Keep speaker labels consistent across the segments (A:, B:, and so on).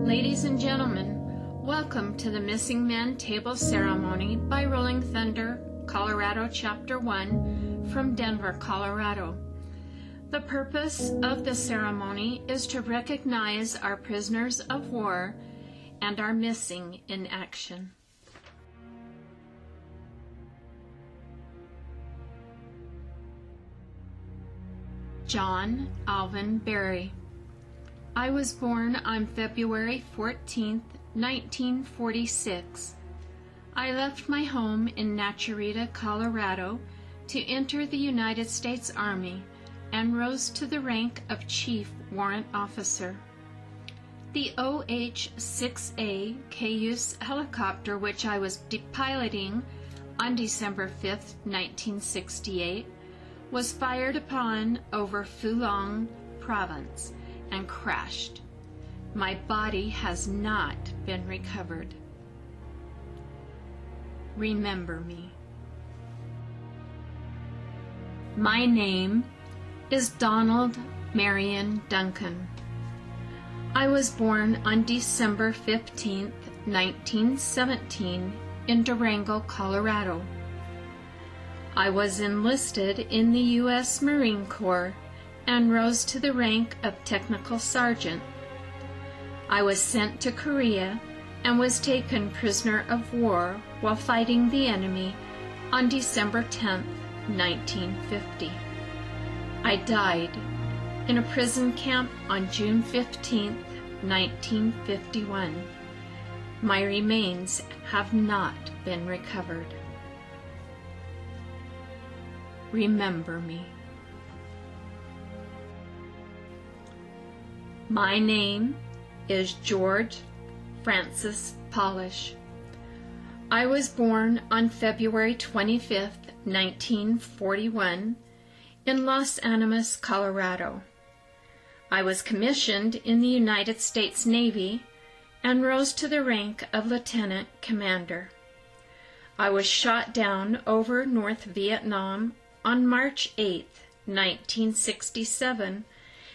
A: Ladies and gentlemen, welcome to the Missing Men Table Ceremony by Rolling Thunder, Colorado Chapter 1 from Denver, Colorado. The purpose of the ceremony is to recognize our prisoners of war and our missing in action. John Alvin Berry. I was born on February 14, 1946. I left my home in Naturita, Colorado to enter the United States Army and rose to the rank of Chief Warrant Officer. The OH-6A Cayuse helicopter, which I was piloting on December 5, 1968, was fired upon over Fulong Province and crashed. My body has not been recovered. Remember me. My name is Donald Marion Duncan. I was born on December 15, 1917 in Durango, Colorado. I was enlisted in the U.S. Marine Corps and rose to the rank of Technical Sergeant. I was sent to Korea and was taken prisoner of war while fighting the enemy on December 10, 1950. I died in a prison camp on June 15, 1951. My remains have not been recovered. Remember me. My name is George Francis Polish. I was born on February 25, 1941 in Los Animas, Colorado. I was commissioned in the United States Navy and rose to the rank of Lieutenant Commander. I was shot down over North Vietnam on March 8, 1967,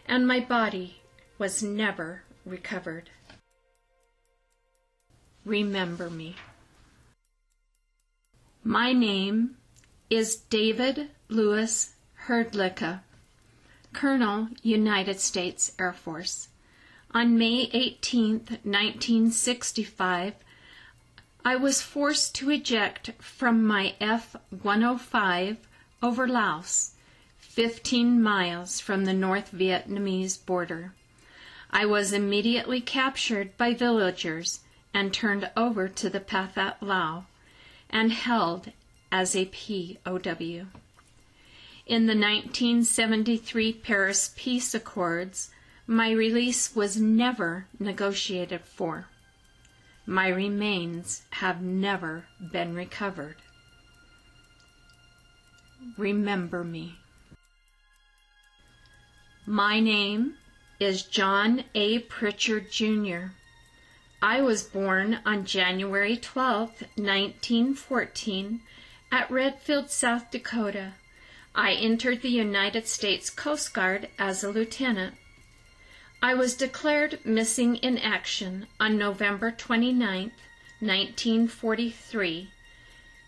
A: and my body was never recovered. Remember me. My name is David Lewis Herdlicka, Colonel, United States Air Force. On May 18, 1965, I was forced to eject from my F-105 over Laos, 15 miles from the North Vietnamese border. I was immediately captured by villagers and turned over to the Pathet Lao and held as a POW. In the 1973 Paris Peace Accords, my release was never negotiated for. My remains have never been recovered. Remember me. My name is John A. Pritchard, Jr. I was born on January 12, 1914, at Redfield, South Dakota. I entered the United States Coast Guard as a lieutenant. I was declared missing in action on November 29, 1943,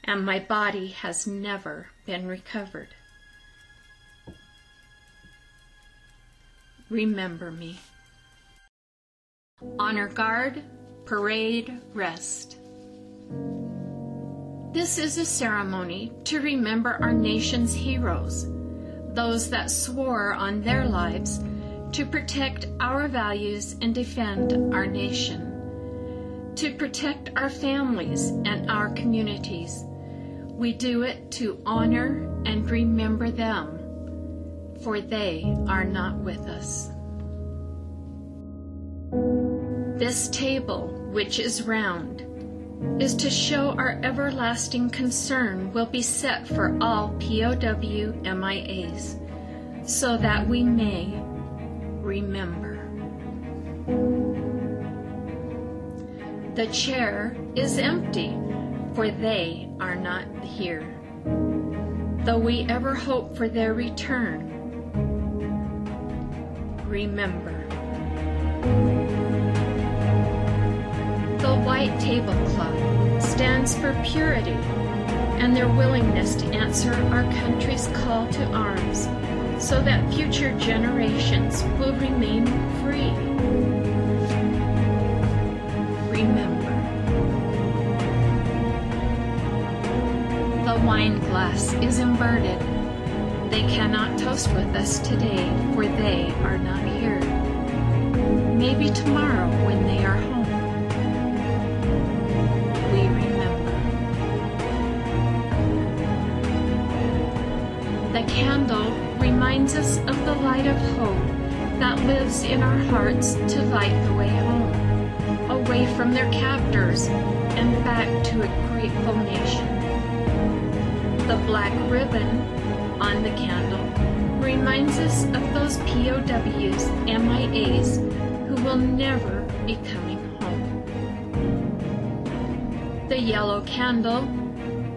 A: and my body has never been recovered. Remember me. Honor Guard, Parade, Rest. This is a ceremony to remember our nation's heroes, those that swore on their lives to protect our values and defend our nation, to protect our families and our communities. We do it to honor and remember them, for they are not with us. This table, which is round, is to show our everlasting concern will be set for all POW MIAs, so that we may remember. The chair is empty, for they are not here, though we ever hope for their return. Remember. White Tablecloth stands for purity and their willingness to answer our country's call to arms so that future generations will remain free. Remember, the wine glass is inverted. They cannot toast with us today, for they are not here. Maybe tomorrow when they are home, we remember. The candle reminds us of the light of hope that lives in our hearts to light the way home, away from their captors and back to a grateful nation. The black ribbon on the candle reminds us of those POWs, MIAs, who will never be coming home. The yellow candle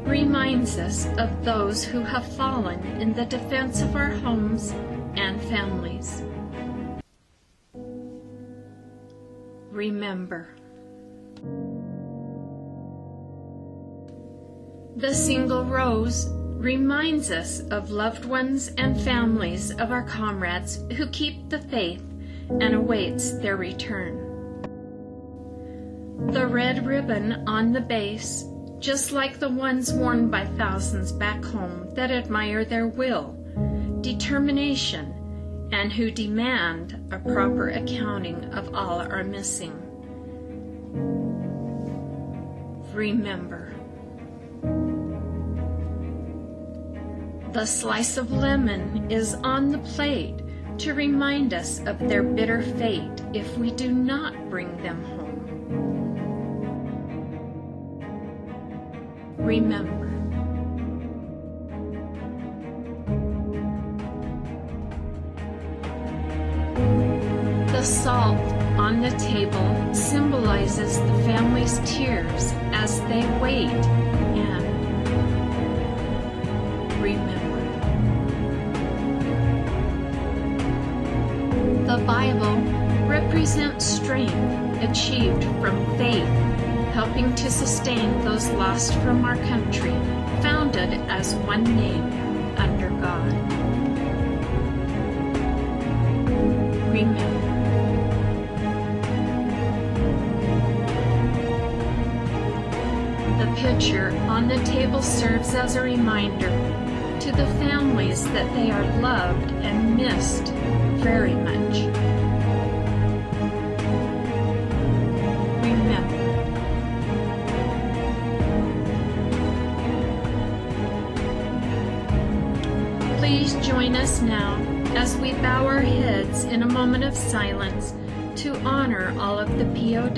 A: reminds us of those who have fallen in the defense of our homes and families. Remember. The single rose reminds us of loved ones and families of our comrades who keep the faith and awaits their return. The red ribbon on the base, just like the ones worn by thousands back home that admire their will, determination, and who demand a proper accounting of all our missing. Remember. The slice of lemon is on the plate to remind us of their bitter fate if we do not bring them home. Remember. The salt on the table symbolizes the family's tears as they wait and remember. The Bible represents strength achieved from faith, helping to sustain those lost from our country, founded as one name under God. Remember. The picture on the table serves as a reminder to the families that they are loved and missed very much. Remember. Please join us now as we bow our heads in a moment of silence to honor all of the POW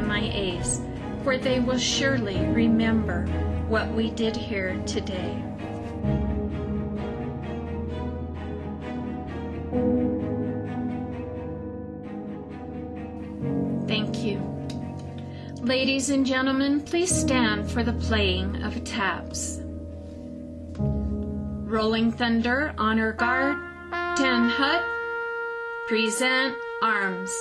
A: MIAs, for they will surely remember what we did here today. Thank you. Ladies and gentlemen, please stand for the playing of taps. Rolling Thunder, Honor Guard, 10 Hut, present arms.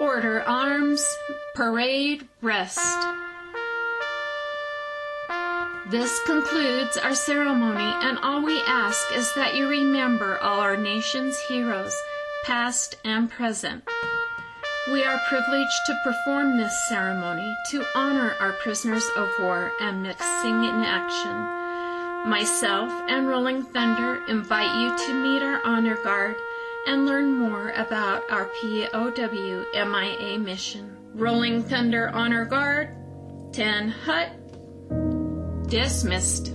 A: Order arms, parade, rest. This concludes our ceremony, and all we ask is that you remember all our nation's heroes, past and present. We are privileged to perform this ceremony to honor our prisoners of war and missing in action. Myself and Rolling Thunder invite you to meet our Honor Guard and learn more about our POW MIA mission. Rolling Thunder Honor Guard, 10 Hut, dismissed.